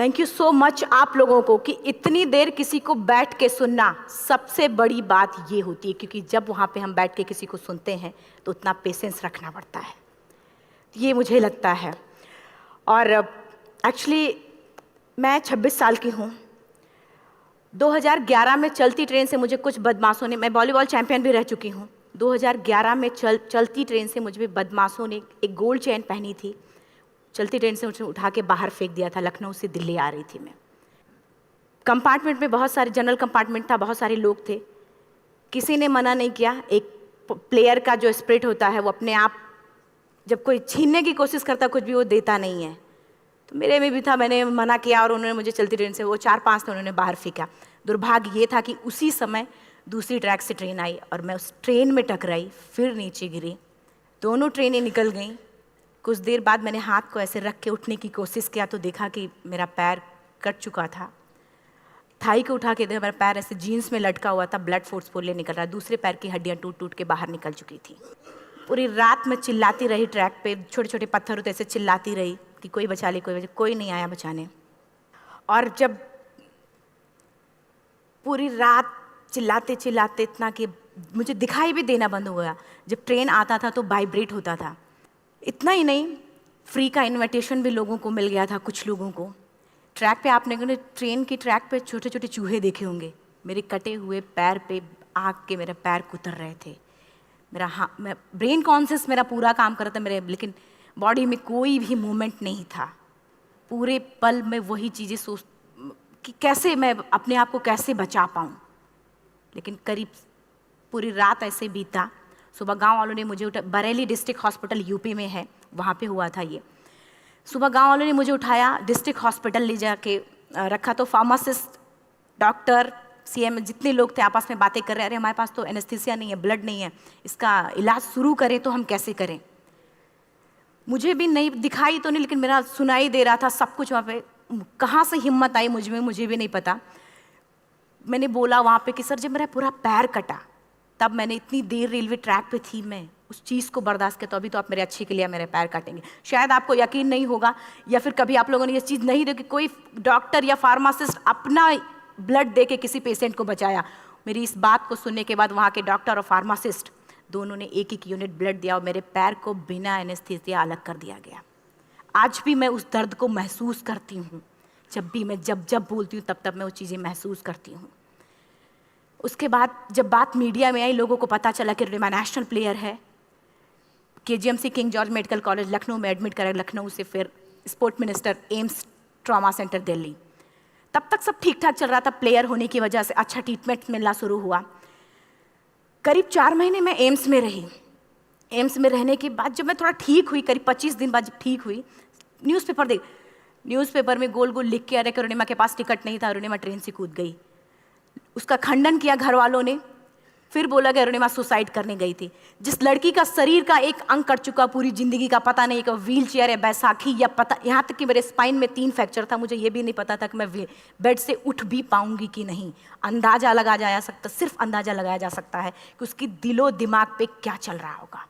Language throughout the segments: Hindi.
थैंक यू सो मच आप लोगों को कि इतनी देर किसी को बैठ के सुनना सबसे बड़ी बात ये होती है, क्योंकि जब वहाँ पे हम बैठ के किसी को सुनते हैं तो उतना पेशेंस रखना पड़ता है, ये मुझे लगता है। और एक्चुअली मैं 26 साल की हूँ। 2011 में चलती ट्रेन से मुझे कुछ बदमाशों ने, मैं वॉलीबॉल चैंपियन भी रह चुकी हूँ, 2011 में चलती ट्रेन से मुझे बदमाशों ने एक गोल्ड चेन पहनी थी, चलती ट्रेन से मुझे उठा के बाहर फेंक दिया था। लखनऊ से दिल्ली आ रही थी मैं। कंपार्टमेंट में बहुत सारे, जनरल कंपार्टमेंट था, बहुत सारे लोग थे, किसी ने मना नहीं किया। एक प्लेयर का जो स्पिरिट होता है वो अपने आप, जब कोई छीनने की कोशिश करता कुछ भी, वो देता नहीं है, तो मेरे में भी था। मैंने मना किया और उन्होंने मुझे चलती ट्रेन से, वो 4-5 थे, उन्होंने बाहर फेंका। दुर्भाग्य ये था कि उसी समय दूसरी ट्रैक से ट्रेन आई और मैं उस ट्रेन में टकराई, फिर नीचे गिरी, दोनों ट्रेनें निकल गईं। कुछ देर बाद मैंने हाथ को ऐसे रख के उठने की कोशिश किया तो देखा कि मेरा पैर कट चुका था। थाई को उठा के देखा, मेरा पैर ऐसे जीन्स में लटका हुआ था, ब्लड फोर्सफुली निकल रहा, दूसरे पैर की हड्डियाँ टूट टूट के बाहर निकल चुकी थी। पूरी रात मैं चिल्लाती रही ट्रैक पे, छोटे छोटे पत्थर होते ऐसे चिल्लाती रही कि कोई बचा ले, कोई नहीं आया बचाने। और जब पूरी रात चिल्लाते चिल्लाते इतना कि मुझे दिखाई भी देना बंद हो गया, जब ट्रेन आता था तो वाइब्रेट होता था। इतना ही नहीं, फ्री का इनविटेशन भी लोगों को मिल गया था, कुछ लोगों को। ट्रैक पे आपने ट्रेन की ट्रैक पे छोटे छोटे चूहे देखे होंगे, मेरे कटे हुए पैर पे आग के मेरे पैर कुतर रहे थे। मैं ब्रेन कॉन्शियस मेरा पूरा काम कर रहा था मेरे, लेकिन बॉडी में कोई भी मूवमेंट नहीं था। पूरे पल में वही चीज़ें सोच कि कैसे मैं अपने आप को कैसे बचा पाऊँ। लेकिन करीब पूरी रात ऐसे बीता। सुबह गांव वालों ने मुझे बरेली डिस्ट्रिक्ट हॉस्पिटल यूपी में है, वहाँ पे हुआ था ये। सुबह गांव वालों ने मुझे उठाया, डिस्ट्रिक्ट हॉस्पिटल ले जाके रखा, तो फार्मासिस्ट, डॉक्टर, सीएम जितने लोग थे आपस में बातें कर रहे, अरे हमारे पास तो एनेस्थीसिया नहीं है, ब्लड नहीं है, इसका इलाज शुरू करें तो हम कैसे करें। मुझे भी नहीं दिखाई तो नहीं, लेकिन मेरा सुनाई दे रहा था सब कुछ वहाँ पे। कहाँ से हिम्मत आई मुझ में, मुझे भी नहीं पता। मैंने बोला वहाँ पे कि सर जब मेरा पूरा पैर कटा, तब मैंने इतनी देर रेलवे ट्रैक पे थी, मैं उस चीज़ को बर्दाश्त किया, तो अभी तो आप मेरे अच्छे के लिए मेरे पैर काटेंगे। शायद आपको यकीन नहीं होगा, या फिर कभी आप लोगों ने ये चीज़ नहीं देखी, कोई डॉक्टर या फार्मासिस्ट अपना ब्लड दे के किसी पेशेंट को बचाया। मेरी इस बात को सुनने के बाद वहाँ के डॉक्टर और फार्मासिस्ट दोनों ने एक एक यूनिट ब्लड दिया और मेरे पैर को बिना एनेस्थीसिया अलग कर दिया गया। आज भी मैं उस दर्द को महसूस करती हूँ। जब भी मैं जब बोलती हूँ तब मैं वो चीज़ें महसूस करती हूँ। उसके बाद जब बात मीडिया में आई, लोगों को पता चला कि रिमा नेशनल प्लेयर है, KGMC king George medical college Lucknow में एडमिट करा, लखनऊ से फिर sport minister, AIIMS trauma centre Delhi. तब तक सब ठीक ठाक चल रहा था, प्लेयर होने की वजह से अच्छा ट्रीटमेंट मिलना शुरू हुआ। करीब 4 महीने मैं एम्स में रही। एम्स में रहने के बाद जब मैं थोड़ा ठीक हुई, करीब 25 दिन बाद जब ठीक हुई, न्यूज़पेपर में गोल गोल लिख के आ रहे कि अरुणिमा के पास टिकट नहीं था, अरुणिमा ट्रेन से कूद गई। उसका खंडन किया घर वालों ने, फिर बोला कि अरुणिमा सुसाइड करने गई थी। जिस लड़की का शरीर का एक अंग कट चुका, पूरी जिंदगी का पता नहीं कि व्हील चेयर है, बैसाखी या पता, यहाँ तक कि मेरे स्पाइन में 3 फ्रैक्चर था, मुझे ये भी नहीं पता था कि मैं बेड से उठ भी पाऊंगी कि नहीं। अंदाजा लगाया जा सकता, सिर्फ अंदाजा लगाया जा सकता है कि उसकी दिलो दिमाग पे क्या चल रहा होगा,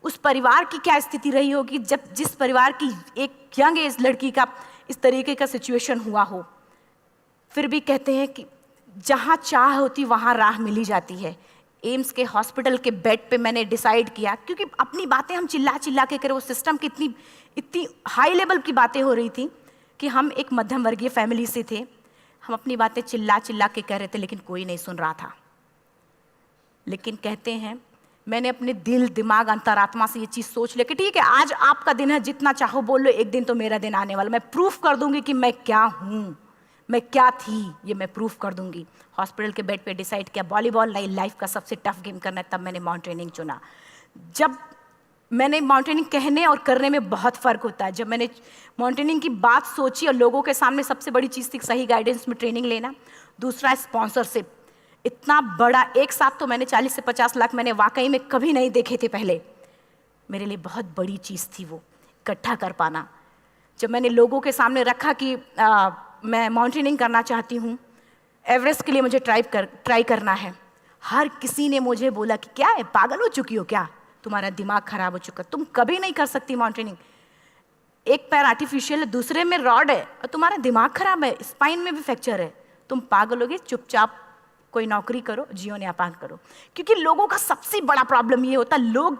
उस परिवार की क्या स्थिति रही होगी, जब जिस परिवार की एक यंग एज लड़की का इस तरीके का सिचुएशन हुआ हो। फिर भी कहते हैं कि जहाँ चाह होती वहाँ राह मिली जाती है। एम्स के हॉस्पिटल के बेड पे मैंने डिसाइड किया, क्योंकि अपनी बातें हम चिल्ला चिल्ला के करें, वो सिस्टम की इतनी हाई लेवल की बातें हो रही थी कि हम एक मध्यम वर्गीय फैमिली से थे, हम अपनी बातें चिल्ला चिल्ला के कह रहे थे, लेकिन कोई नहीं सुन रहा था। लेकिन कहते हैं मैंने अपने दिल, दिमाग, अंतरात्मा से ये चीज़ सोच लिया कि ठीक है, आज आपका दिन है, जितना चाहो बोल लो, एक दिन तो मेरा दिन आने वाला, मैं प्रूफ कर दूंगी कि मैं क्या हूँ, मैं क्या थी, ये मैं प्रूफ कर दूंगी। हॉस्पिटल के बेड पे डिसाइड किया वॉलीबॉल नहीं, लाइफ का सबसे टफ गेम करना है, तब मैंने माउंटेनिंग चुना। जब मैंने माउंटेनिंग कहने और करने में बहुत फ़र्क होता है। जब मैंने माउंटेनिंग की बात सोची और लोगों के सामने, सबसे बड़ी चीज़ थी सही गाइडेंस में ट्रेनिंग लेना, दूसरा स्पॉन्सरशिप। इतना बड़ा एक साथ तो मैंने 40 से 50 लाख मैंने वाकई में कभी नहीं देखे थे पहले। मेरे लिए बहुत बड़ी चीज़ थी वो इकट्ठा कर पाना। जब मैंने लोगों के सामने रखा कि मैं माउंटेनिंग करना चाहती हूँ, एवरेस्ट के लिए मुझे ट्राई करना है, हर किसी ने मुझे बोला कि क्या है, पागल हो चुकी हो क्या, तुम्हारा दिमाग खराब हो चुका, तुम कभी नहीं कर सकती माउंटेनिंग। एक पैर आर्टिफिशियल है, दूसरे में रॉड है, और तुम्हारा दिमाग खराब है, स्पाइन में भी फ्रैक्चर है, तुम पागल होगे, चुपचाप कोई नौकरी करो, जीवन यापन करो। क्योंकि लोगों का सबसे बड़ा प्रॉब्लम ये होता है, लोग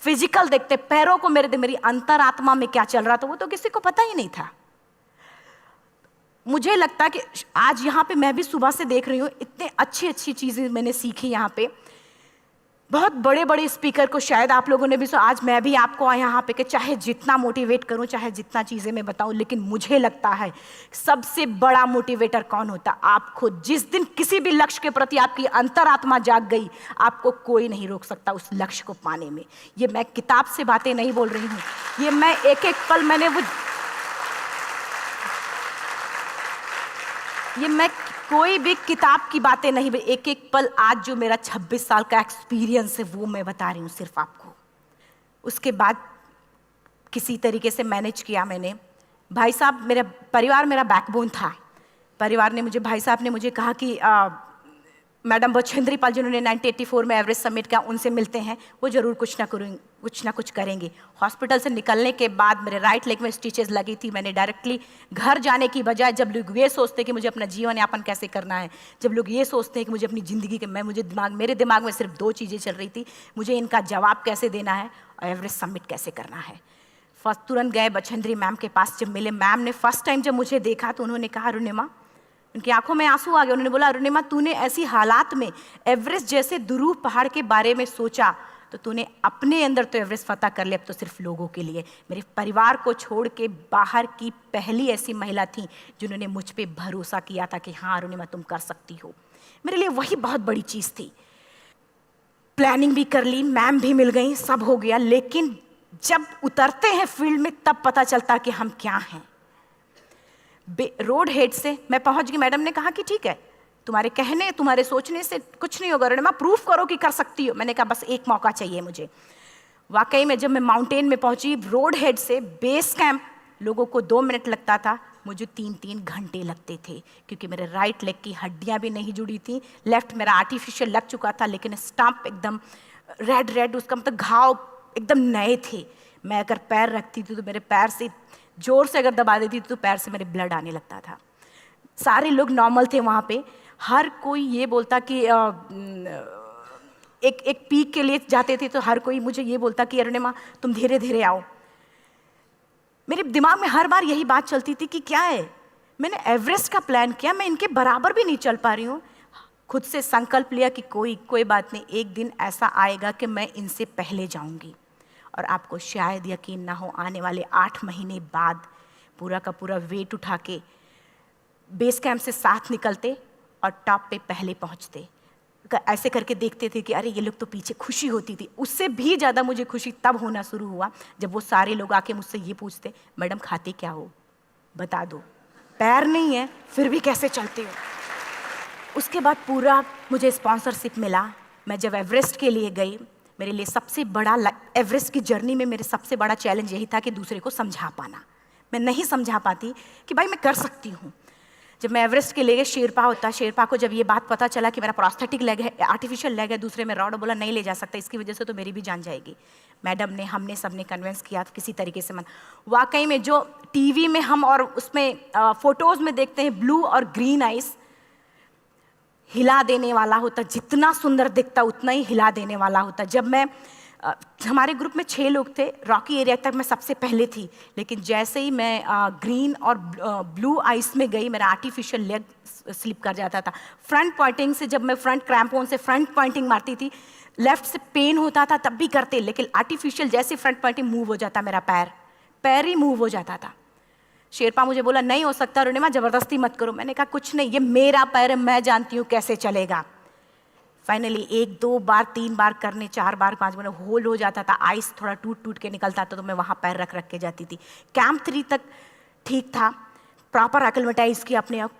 फिजिकल देखते, पैरों को मेरी अंतरात्मा में क्या चल रहा था वो तो किसी को पता ही नहीं था। मुझे लगता है कि आज यहाँ पे मैं भी सुबह से देख रही हूँ, इतने अच्छी अच्छी चीज़ें मैंने सीखी यहाँ पे। बहुत बड़े बड़े स्पीकर को शायद आप लोगों ने भी सुना, आज मैं भी आपको यहाँ पे कि चाहे जितना मोटिवेट करूँ, चाहे जितना चीज़ें मैं बताऊँ, लेकिन मुझे लगता है सबसे बड़ा मोटिवेटर कौन होता है? आप खुद। जिस दिन किसी भी लक्ष्य के प्रति आपकी अंतरात्मा जाग गई, आपको कोई नहीं रोक सकता उस लक्ष्य को पाने में। ये मैं किताब से बातें नहीं बोल रही हूँ, ये मैं एक एक पल मैंने ये मैं कोई भी किताब की बातें नहीं, एक एक पल आज जो मेरा 26 साल का एक्सपीरियंस है वो मैं बता रही हूँ सिर्फ आपको। उसके बाद किसी तरीके से मैनेज किया मैंने। भाई साहब, मेरा परिवार मेरा बैकबोन था। परिवार ने मुझे, भाई साहब ने मुझे कहा कि मैडम बछेंद्री पाल जिन्होंने 1984 में एवरेस्ट समिट किया, उनसे मिलते हैं, वो जरूर कुछ ना कुछ करेंगे। हॉस्पिटल से निकलने के बाद मेरे राइट लेग में स्टिचेस लगी थी। मैंने डायरेक्टली घर जाने की बजाय, जब लोग ये सोचते हैं कि मुझे अपना जीवन यापन कैसे करना है, जब लोग ये सोचते हैं कि मुझे अपनी ज़िंदगी के, मेरे दिमाग में सिर्फ 2 चीज़ें चल रही थी, मुझे इनका जवाब कैसे देना है और एवरेस्ट समिट कैसे करना है। फर्स्ट तुरंत गए बछेंद्री मैम के पास। जब मिले, मैम ने फर्स्ट टाइम जब मुझे देखा तो उन्होंने कहा, अरुणिमा, उनकी आंखों में आंसू आ गए। उन्होंने बोला, अरुणिमा, तूने ऐसी हालात में एवरेस्ट जैसे दुरूह पहाड़ के बारे में सोचा तो तूने अपने अंदर तो एवरेस्ट फतह कर लिया, अब तो सिर्फ लोगों के लिए। मेरे परिवार को छोड़ के बाहर की पहली ऐसी महिला थी जिन्होंने मुझ पे भरोसा किया था कि हाँ अरुणिमा, तुम कर सकती हो। मेरे लिए वही बहुत बड़ी चीज़ थी। प्लानिंग भी कर ली, मैम भी मिल गई, सब हो गया। लेकिन जब उतरते हैं फील्ड में तब पता चलता कि हम क्या हैं। रोड हेड से मैं पहुंच गई। मैडम ने कहा कि ठीक है, तुम्हारे कहने, तुम्हारे सोचने से कुछ नहीं होगा अरुणिमा, प्रूफ करो कि कर सकती हो। मैंने कहा बस एक मौका चाहिए मुझे। वाकई में जब मैं माउंटेन में पहुंची, रोड हेड से बेस कैंप लोगों को 2 मिनट लगता था, मुझे 3-3 घंटे लगते थे, क्योंकि मेरे राइट लेग की हड्डियां भी नहीं जुड़ी थी। लेफ्ट मेरा आर्टिफिशियल लग चुका था, लेकिन स्टंप एकदम रेड, उसका मतलब घाव एकदम नए थे। मैं अगर पैर रखती थी तो मेरे पैर से जोर से अगर दबा देती थी तो पैर से मेरे ब्लड आने लगता था। सारे लोग नॉर्मल थे वहाँ पे। हर कोई ये बोलता कि एक पीक के लिए जाते थे तो हर कोई मुझे ये बोलता कि अरुणिमा, तुम धीरे धीरे आओ। मेरे दिमाग में हर बार यही बात चलती थी कि क्या है, मैंने एवरेस्ट का प्लान किया, मैं इनके बराबर भी नहीं चल पा रही हूँ। खुद से संकल्प लिया कि कोई बात नहीं, एक दिन ऐसा आएगा कि मैं इनसे पहले जाऊँगी। और आपको शायद यकीन ना हो, आने वाले 8 महीने बाद पूरा का पूरा वेट उठा के बेस कैंप से साथ निकलते और टॉप पे पहले पहुंचते। ऐसे करके देखते थे कि अरे ये लोग तो पीछे। खुशी होती थी। उससे भी ज़्यादा मुझे खुशी तब होना शुरू हुआ जब वो सारे लोग आके मुझसे ये पूछते, मैडम खाते क्या हो, बता दो, पैर नहीं है फिर भी कैसे चलते हो। उसके बाद पूरा मुझे स्पॉन्सरशिप मिला। मैं जब एवरेस्ट के लिए गई, मेरे लिए सबसे बड़ा, एवरेस्ट की जर्नी में मेरे सबसे बड़ा चैलेंज यही था कि दूसरे को समझा पाना। मैं नहीं समझा पाती कि भाई मैं कर सकती हूँ। जब मैं एवरेस्ट के लिए गई, शेरपा होता, शेरपा को जब ये बात पता चला कि मेरा प्रोस्थेटिक लेग है, आर्टिफिशियल लेग है, दूसरे में रॉड, बोला नहीं ले जा सकता, इसकी वजह से तो मेरी भी जान जाएगी। मैडम ने, हमने सबने कन्विंस किया किसी तरीके से। मन वाकई में जो टीवी में हम और उसमें फोटोज़ में देखते हैं, ब्लू और ग्रीन आइस, हिला देने वाला होता। जितना सुंदर दिखता उतना ही हिला देने वाला होता। जब मैं हमारे ग्रुप में 6 लोग थे, रॉकी एरिया तक मैं सबसे पहले थी, लेकिन जैसे ही मैं ग्रीन और ब्लू आइस में गई, मेरा आर्टिफिशियल लेग स्लिप कर जाता था। फ्रंट पॉइंटिंग से, जब मैं फ्रंट क्रैम्पोन से फ्रंट पॉइंटिंग मारती थी, लेफ्ट से पेन होता था तब भी करते, लेकिन आर्टिफिशियल जैसे फ्रंट पॉइंटिंग मूव हो जाता, मेरा पैर ही मूव हो जाता था। शेरपा मुझे बोला नहीं हो सकता अरुणिमा, जबरदस्ती मत करो। मैंने कहा कुछ नहीं, ये मेरा पैर है, मैं जानती हूँ कैसे चलेगा। फाइनली 1, 2 बार, 3 बार करने, 4 बार, 5 बार होल हो जाता था। आइस थोड़ा टूट के निकलता था तो मैं वहाँ पैर रख के जाती थी। कैंप 3 तक ठीक था, प्रॉपर एक्लेमेटाइज किया अपने आप।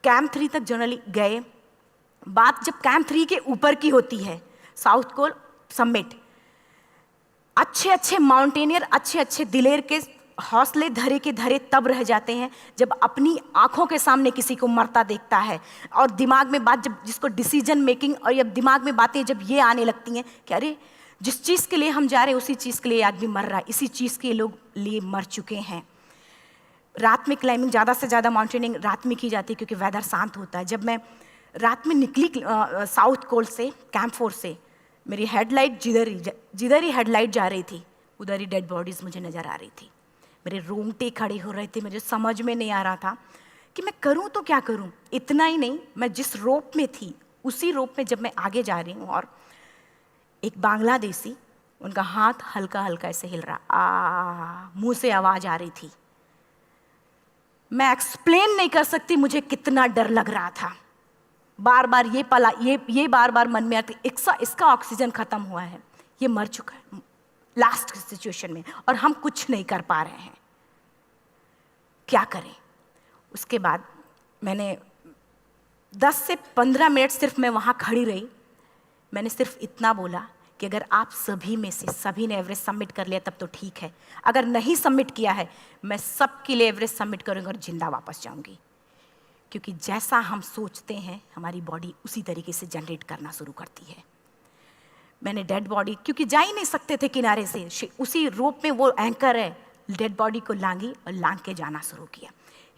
कैंप 3 तक जनरली गए। बात जब कैंप 3 के ऊपर की होती है, साउथ कोल समिट, अच्छे माउंटेनियर, अच्छे दिलेर के हौसले धरे के धरे तब रह जाते हैं जब अपनी आंखों के सामने किसी को मरता देखता है, और दिमाग में बात, जब जिसको डिसीजन मेकिंग, और जब दिमाग में बातें जब ये आने लगती हैं कि अरे जिस चीज़ के लिए हम जा रहे हैं उसी चीज़ के लिए आदमी मर रहा है, इसी चीज़ के लोग लिए मर चुके हैं। रात में क्लाइंबिंग, ज़्यादा से ज़्यादा माउंटेनिंग रात में की जाती है क्योंकि वेदर शांत होता है। जब मैं रात में निकली साउथ कोल से, कैंप 4 से, मेरी हेडलाइट जिधर ही हेडलाइट जा रही थी उधर ही डेड बॉडीज़ मुझे नज़र आ रही थी। मेरे रोंगटे खड़े हो रहे थे, मुझे समझ में नहीं आ रहा था कि मैं करूं तो क्या करूं। इतना ही नहीं, मैं जिस रोप में थी उसी रोप में जब मैं आगे जा रही हूं और एक बांग्लादेशी, उनका हाथ हल्का हल्का ऐसे हिल रहा, मुंह से आवाज आ रही थी। मैं एक्सप्लेन नहीं कर सकती मुझे कितना डर लग रहा था। बार बार ये बार बार मन में आती, इसका ऑक्सीजन खत्म हुआ है, ये मर चुका है लास्ट सिचुएशन में, और हम कुछ नहीं कर पा रहे हैं, क्या करें। उसके बाद मैंने 10 से 15 मिनट सिर्फ मैं वहाँ खड़ी रही। मैंने सिर्फ इतना बोला कि अगर आप सभी में से सभी ने एवरेस्ट सबमिट कर लिया तब तो ठीक है, अगर नहीं सबमिट किया है मैं सबके लिए एवरेस्ट सबमिट करूँगी और जिंदा वापस जाऊँगी। क्योंकि जैसा हम सोचते हैं हमारी बॉडी उसी तरीके से जनरेट करना शुरू करती है। मैंने डेड बॉडी, क्योंकि जा ही नहीं सकते थे किनारे से, उसी रोप में वो एंकर है, डेड बॉडी को लांगी और लांग के जाना शुरू किया।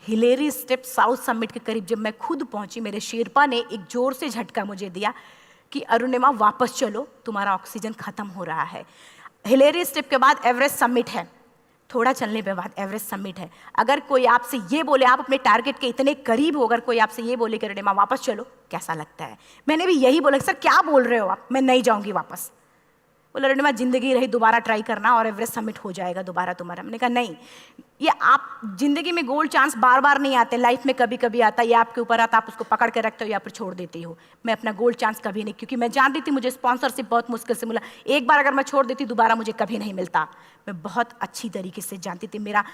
हिलेरी स्टेप साउथ समिट के करीब जब मैं खुद पहुंची, मेरे शेरपा ने एक जोर से झटका मुझे दिया कि अरुणिमा वापस चलो, तुम्हारा ऑक्सीजन खत्म हो रहा है। हिलेरी स्टेप के बाद एवरेस्ट समिट है, थोड़ा चलने के बाद एवरेस्ट समिट है। अगर कोई आपसे ये बोले, आप अपने टारगेट के इतने करीब हो, अगर कोई आपसे ये बोले कि अरुणिमा वापस चलो, कैसा लगता है? मैंने भी यही बोला, सर क्या बोल रहे हो आप, मैं नहीं जाऊंगी वापस। बोला अरुणिमा जिंदगी रही, दोबारा ट्राई करना और एवरेस्ट समिट हो जाएगा दोबारा तुम्हारा। मैंने कहा नहीं, ये आप जिंदगी में गोल्ड चांस बार बार नहीं आते, लाइफ में कभी कभी आता है, ये आपके ऊपर आता, आप उसको पकड़ के रखते हो या फिर छोड़ देते हो। मैं अपना गोल्ड चांस कभी नहीं, क्योंकि मैं जानती थी मुझे स्पॉन्सरशिप बहुत मुश्किल से मिला, एक बार अगर मैं छोड़ देती दोबारा मुझे कभी नहीं मिलता। मैं बहुत अच्छी तरीके से जानती थी। मेरा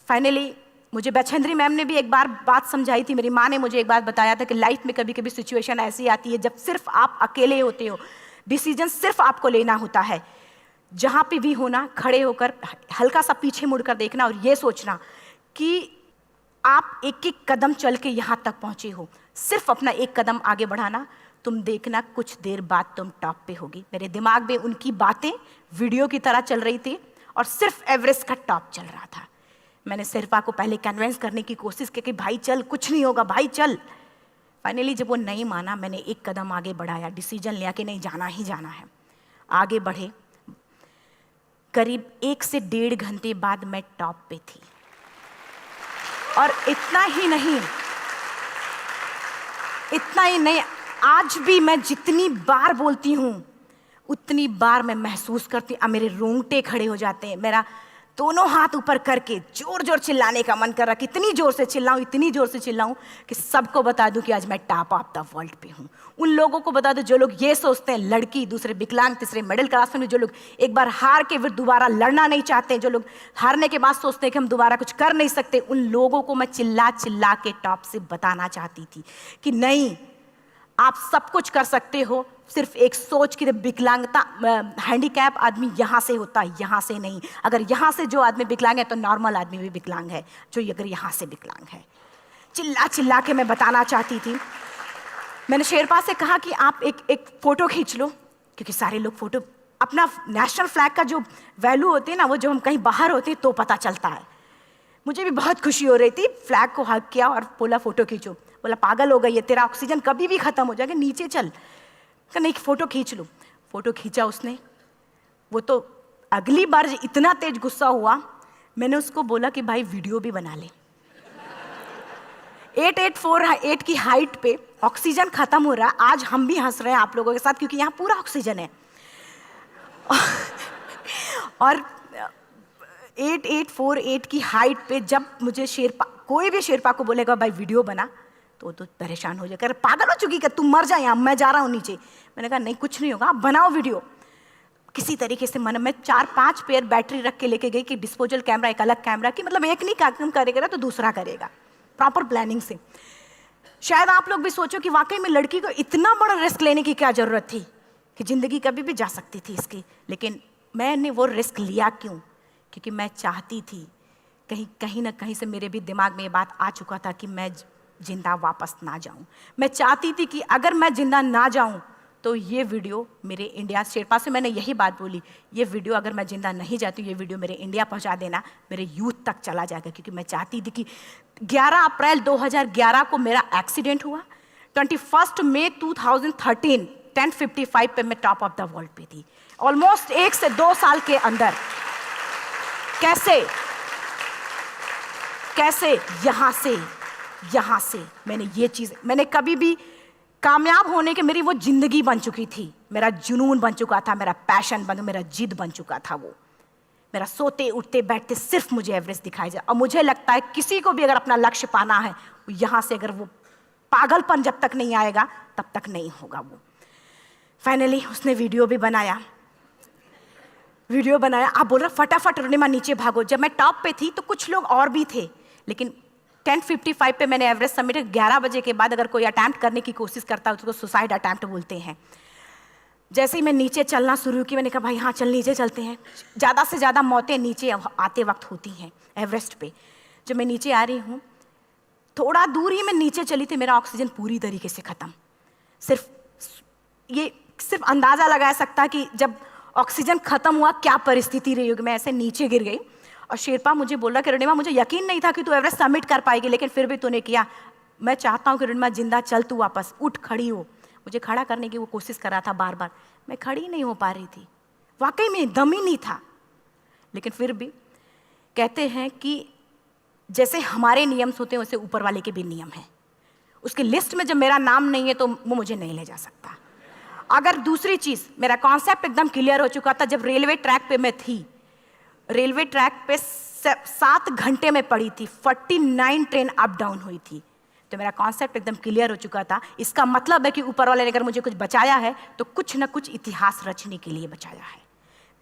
फाइनली मुझे बछेंद्री मैम ने भी एक बार बात समझाई थी, मेरी माँ ने मुझे एक बात बताया था कि लाइफ में कभी कभी सिचुएशन ऐसी आती है जब सिर्फ आप अकेले होते हो, डिसीजन सिर्फ आपको लेना होता है। जहाँ पे भी होना, खड़े होकर हल्का सा पीछे मुड़कर देखना और ये सोचना कि आप एक एक कदम चल के यहाँ तक पहुँचे हो, सिर्फ अपना एक कदम आगे बढ़ाना, तुम देखना कुछ देर बाद तुम टॉप पे होगी। मेरे दिमाग में उनकी बातें वीडियो की तरह चल रही थी और सिर्फ एवरेस्ट का टॉप चल रहा था। मैंने शेरपा को पहले कन्विंस करने की कोशिश की कि भाई चल, कुछ नहीं होगा भाई चल। फाइनली जब वो नहीं माना, मैंने एक कदम आगे बढ़ाया, डिसीजन लिया कि नहीं, जाना ही जाना है। आगे बढ़े, करीब 1 से 1.5 घंटे बाद मैं टॉप पे थी। और इतना ही नहीं, आज भी मैं जितनी बार बोलती हूँ उतनी बार मैं महसूस करती हूँ, मेरे रोंगटे खड़े हो जाते हैं, मेरा दोनों हाथ ऊपर करके जोर जोर चिल्लाने का मन कर रहा, कितनी जोर से चिल्लाऊं कि सबको बता दूं कि आज मैं टॉप ऑफ द वर्ल्ड पे हूं। उन लोगों को बता दूं जो लोग ये सोचते हैं, लड़की, दूसरे विकलांग, तीसरे मिडिल क्लास में, जो लोग एक बार हार के फिर दोबारा लड़ना नहीं चाहते, जो लोग हारने के बाद सोचते हैं कि हम दोबारा कुछ कर नहीं सकते, उन लोगों को मैं चिल्ला चिल्ला के टॉप से बताना चाहती थी कि नहीं, आप सब कुछ कर सकते हो। सिर्फ एक सोच की विकलांगता, हैंडीकैप आदमी यहाँ से होता है, यहाँ से नहीं। अगर यहाँ से जो आदमी विकलांग है तो नॉर्मल आदमी भी विकलांग है, जो अगर यहाँ से विकलांग है। चिल्ला चिल्ला के मैं बताना चाहती थी। मैंने शेरपा से कहा कि आप एक फ़ोटो खींच लो, क्योंकि सारे लोग फ़ोटो, अपना नेशनल फ्लैग का जो वैल्यू होती है ना, वो जो हम कहीं बाहर होते हैं तो पता चलता है। मुझे भी बहुत खुशी हो रही थी, फ्लैग को हग किया और बोला फ़ोटो खींचो। बोला पागल हो गई है, तेरा ऑक्सीजन कभी भी ख़त्म हो जाएगा, नीचे चल। नहीं, फ़ोटो खींच लो। फ़ोटो खींचा उसने। वो तो अगली बार इतना तेज गुस्सा हुआ, मैंने उसको बोला कि भाई वीडियो भी बना ले। 8848 की हाइट पे ऑक्सीजन खत्म हो रहा है, आज हम भी हंस रहे हैं आप लोगों के साथ क्योंकि यहाँ पूरा ऑक्सीजन है। और 8848 की हाइट पे जब मुझे शेरपा, कोई भी शेरपा को बोलेगा भाई वीडियो बना, तो परेशान हो जाएगा, पागल हो चुकी क्या, तुम मर जा, यहाँ मैं जा रहा हूँ नीचे। मैंने कहा नहीं, कुछ नहीं होगा, आप बनाओ वीडियो। किसी तरीके से मैं 4-5 पेयर बैटरी रख के लेके गई कि डिस्पोजल कैमरा, एक अलग कैमरा की, मतलब एक नहीं काम करेगा तो दूसरा करेगा, प्रॉपर प्लानिंग से। शायद आप लोग भी सोचो कि वाकई में लड़की को इतना बड़ा रिस्क लेने की क्या जरूरत थी, कि जिंदगी कभी भी जा सकती थी इसकी। लेकिन मैंने वो रिस्क लिया क्यों? क्योंकि मैं चाहती थी, कहीं ना कहीं से मेरे भी दिमाग में ये बात आ चुका था कि मैं जिंदा वापस ना जाऊं। मैं चाहती थी कि अगर मैं जिंदा ना जाऊं तो ये वीडियो मेरे इंडिया शेरपा से मैंने यही बात बोली, ये वीडियो अगर मैं जिंदा नहीं जाती हूँ, ये वीडियो मेरे इंडिया पहुँचा देना, मेरे यूथ तक चला जाएगा। क्योंकि मैं चाहती थी कि 11 अप्रैल 2011 को मेरा एक्सीडेंट हुआ, 21 मई 2013 10:55 पे मैं टॉप ऑफ द वर्ल्ड पे थी। ऑलमोस्ट 1 से 2 साल के अंदर कैसे यहाँ से मैंने ये चीज़, मैंने कभी भी कामयाब होने के, मेरी वो जिंदगी बन चुकी थी, मेरा जुनून बन चुका था, मेरा पैशन मेरा जिद बन चुका था। वो मेरा सोते उठते बैठते सिर्फ मुझे एवरेस्ट दिखाई जाए। और मुझे लगता है किसी को भी अगर अपना लक्ष्य पाना है, यहाँ से अगर वो पागलपन जब तक नहीं आएगा तब तक नहीं होगा। वो फाइनली उसने वीडियो बनाया। आप बोल रहे फटाफट रोनिमा नीचे भागो। जब मैं टॉप पे थी तो कुछ लोग और भी थे, लेकिन 10:55 पे मैंने एवरेस्ट समिट, 11 बजे के बाद अगर कोई अटैम्प्ट करने की कोशिश करता है उसको सुसाइड अटैम्प्ट बोलते हैं। जैसे ही मैं नीचे चलना शुरू की, मैंने कहा भाई हाँ चल नीचे चलते हैं। ज़्यादा से ज़्यादा मौतें नीचे आते वक्त होती हैं एवरेस्ट पे। जब मैं नीचे आ रही हूँ, थोड़ा दूर ही मैं नीचे चली थी, मेरा ऑक्सीजन पूरी तरीके से ख़त्म। सिर्फ अंदाज़ा लगा सकता कि जब ऑक्सीजन ख़त्म हुआ क्या परिस्थिति रही होगी। मैं ऐसे नीचे गिर गई और शेरपा मुझे बोला कि रोनिमा मुझे यकीन नहीं था कि तू एवरेस्ट सबमिट कर पाएगी, लेकिन फिर भी तूने किया। मैं चाहता हूँ कि रोनिमा जिंदा चल, तू वापस उठ, खड़ी हो। मुझे खड़ा करने की वो कोशिश कर रहा था बार बार, मैं खड़ी नहीं हो पा रही थी, वाकई में दम ही नहीं था। लेकिन फिर भी कहते हैं कि जैसे हमारे नियम होते हैं वैसे ऊपर वाले के भी नियम हैं। उसकी लिस्ट में जब मेरा नाम नहीं है तो वो मुझे नहीं ले जा सकता। अगर दूसरी चीज़, मेरा कॉन्सेप्ट एकदम क्लियर हो चुका था। जब रेलवे ट्रैक पे मैं थी, रेलवे ट्रैक पे 7 घंटे में पड़ी थी, 49 ट्रेन अप डाउन हुई थी, तो मेरा कॉन्सेप्ट एकदम क्लियर हो चुका था। इसका मतलब है कि ऊपर वाले ने अगर मुझे कुछ बचाया है तो कुछ ना कुछ इतिहास रचने के लिए बचाया है।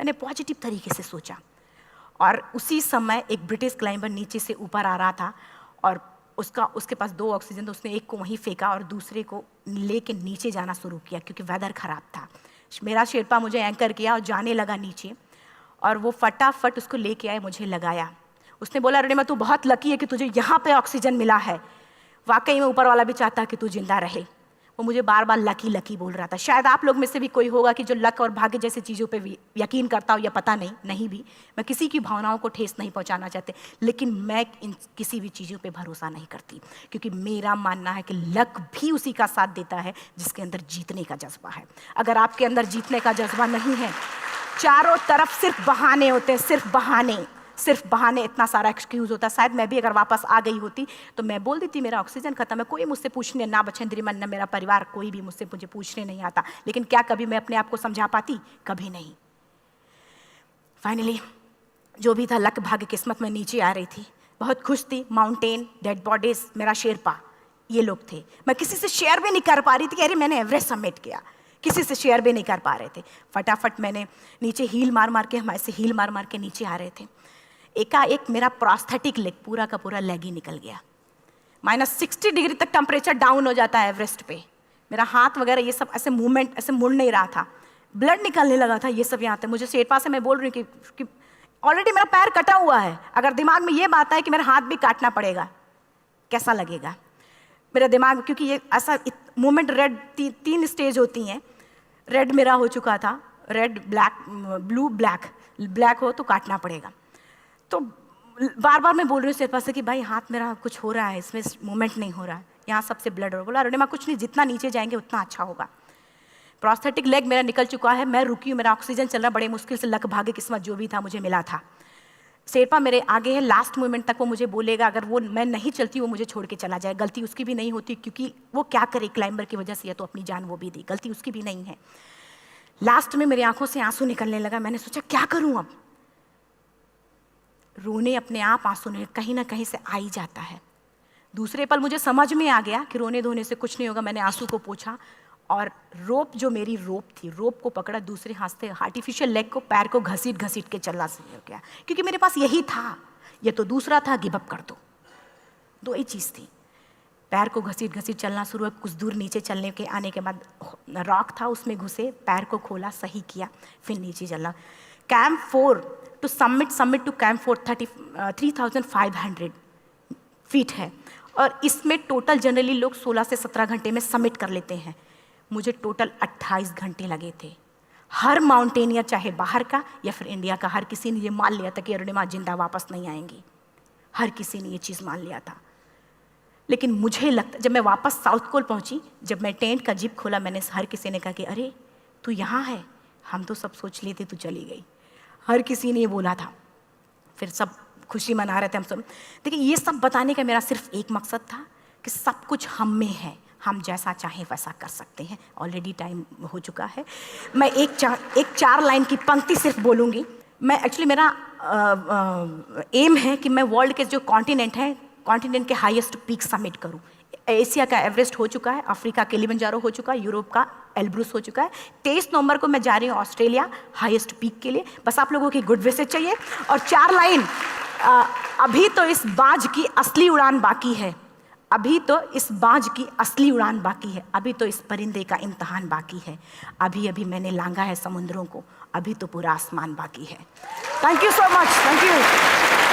मैंने पॉजिटिव तरीके से सोचा। और उसी समय एक ब्रिटिश क्लाइंबर नीचे से ऊपर आ रहा था और उसके पास 2 ऑक्सीजन, तो उसने एक को वहीं फेंका और दूसरे को लेके नीचे जाना शुरू किया क्योंकि वेदर ख़राब था। मेरा शेरपा मुझे एंकर किया और जाने लगा नीचे, और वो फटाफट उसको लेके आए, मुझे लगाया। उसने बोला रोनिमा तू बहुत लकी है कि तुझे यहाँ पे ऑक्सीजन मिला है। वाकई में ऊपर वाला भी चाहता है कि तू जिंदा रहे। वो मुझे बार बार लकी लकी बोल रहा था। शायद आप लोग में से भी कोई होगा कि जो लक और भाग्य जैसी चीज़ों पे यकीन करता हो, या पता नहीं भी। मैं किसी की भावनाओं को ठेस नहीं पहुंचाना चाहते, लेकिन मैं किसी भी चीज़ों पे भरोसा नहीं करती, क्योंकि मेरा मानना है कि लक भी उसी का साथ देता है जिसके अंदर जीतने का जज्बा है। अगर आपके अंदर जीतने का जज्बा नहीं है, चारों तरफ सिर्फ बहाने होते हैं, सिर्फ बहाने, इतना सारा एक्सक्यूज़ होता है। शायद मैं भी अगर वापस आ गई होती तो मैं बोल देती मेरा ऑक्सीजन खत्म है, कोई मुझसे पूछने ना बचेंद्री मन ना मेरा परिवार, कोई भी मुझे पूछने नहीं आता। लेकिन क्या कभी मैं अपने आप को समझा पाती? कभी नहीं। फाइनली जो भी था, लक भाग्य किस्मत में नीचे आ रही थी, बहुत खुश थी। माउंटेन, डेड बॉडीज, मेरा शेरपा, ये लोग थे। मैं किसी से शेयर भी नहीं कर पा रही थी कि अरे मैंने एवरेस्ट सबमिट किया, किसी से शेयर भी नहीं कर पा रहे थे। फटाफट मैंने नीचे हील मार के, हमारे से हील मार के नीचे आ रहे थे। एकाएक मेरा प्रोस्थेटिक लेग, पूरा का पूरा लेग ही निकल गया। -60 डिग्री तक टेम्परेचर डाउन हो जाता है एवरेस्ट पे। मेरा हाथ वगैरह ये सब ऐसे मूवमेंट, ऐसे मुड़ नहीं रहा था, ब्लड निकलने लगा था, ये सब यहाँ तक। मुझे शेरपा से मैं बोल रही हूँ कि ऑलरेडी मेरा पैर कटा हुआ है, अगर दिमाग में ये बात है कि मेरा हाथ भी काटना पड़ेगा, कैसा लगेगा मेरा दिमाग। क्योंकि ये ऐसा मूवमेंट, रेड 3 स्टेज होती हैं। रेड मेरा हो चुका था, रेड, ब्लैक, ब्लू, ब्लैक हो तो काटना पड़ेगा। तो बार बार मैं बोल रही हूँ शेरपा से कि भाई हाथ मेरा कुछ हो रहा है, इसमें मूवमेंट नहीं हो रहा है, यहाँ सबसे ब्लड हो रहा है। बोला रोनिमा कुछ नहीं, जितना नीचे जाएंगे उतना अच्छा होगा। प्रोस्थेटिक लेग मेरा निकल चुका है, मैं रुकी हूँ, मेरा ऑक्सीजन चल रहा, बड़े मुश्किल से, लक भाग्य किस्मत जो भी था मुझे मिला था। शेरपा मेरे आगे है, लास्ट मोमेंट तक वो मुझे बोलेगा, अगर वो मैं नहीं चलती वो मुझे छोड़ के चला जाए। गलती उसकी भी नहीं होती, क्योंकि वो क्या करे, क्लाइंबर की वजह से या तो अपनी जान वो भी दी, गलती उसकी भी नहीं है। लास्ट में मेरी आंखों से आंसू निकलने लगा। मैंने सोचा क्या करूं अब, रोने अपने आप आंसू ने कहीं ना कहीं से आ ही जाता है। दूसरे पल मुझे समझ में आ गया कि रोने धोने से कुछ नहीं होगा। मैंने आंसू को पोंछा और रोप, जो मेरी रोप थी, रोप को पकड़ा, दूसरे हाथ से आर्टिफिशियल लेग को, पैर को घसीट के चलना शुरू हो गया, क्योंकि मेरे पास यही था। ये तो दूसरा था, गिव अप कर दो ही चीज़ थी। पैर को घसीट चलना शुरू हुआ। कुछ दूर नीचे चलने के आने के बाद रॉक था, उसमें घुसे, पैर को खोला, सही किया, फिर नीचे चलना। Camp 4 to summit to camp 4 3500 feet है, और इसमें टोटल जनरली लोग 16 से 17 घंटे में सबमिट कर लेते हैं। मुझे टोटल 28 घंटे लगे थे। हर माउंटेनियर, चाहे बाहर का या फिर इंडिया का, हर किसी ने ये मान लिया था कि अरुणिमा जिंदा वापस नहीं आएंगी। हर किसी ने ये चीज़ मान लिया था। लेकिन मुझे लगता, जब मैं वापस साउथ कोल पहुंची, जब मैं टेंट का जिप खोला, मैंने हर किसी ने कहा कि अरे तू यहाँ है, हम तो सब सोच लिए थे तू चली गई। हर किसी ने ये बोला था। फिर सब खुशी मना रहे थे हम सब। देखिए, ये सब बताने का मेरा सिर्फ एक मकसद था कि सब कुछ हम में है, हम जैसा चाहें वैसा कर सकते हैं। ऑलरेडी टाइम हो चुका है। मैं एक चार लाइन की पंक्ति सिर्फ बोलूँगी। मैं एक्चुअली, मेरा एम है कि मैं वर्ल्ड के जो कॉन्टिनेंट हैं, कॉन्टिनेंट के हाईएस्ट पीक समिट करूं। एशिया का एवरेस्ट हो चुका है, अफ्रीका किलिमंजारो हो चुका है, यूरोप का एल्ब्रुस हो चुका है। 23 नवंबर को मैं जा रही हूँ ऑस्ट्रेलिया हाईएस्ट पीक के लिए। बस आप लोगों की गुड विशेस चाहिए। और 4 लाइन, अभी तो इस बाज की असली उड़ान बाकी है, अभी तो इस बाज की असली उड़ान बाकी है, अभी तो इस परिंदे का इम्तहान बाकी है, अभी अभी मैंने लांघा है समुद्रों को, अभी तो पूरा आसमान बाकी है। Thank you so much, thank you.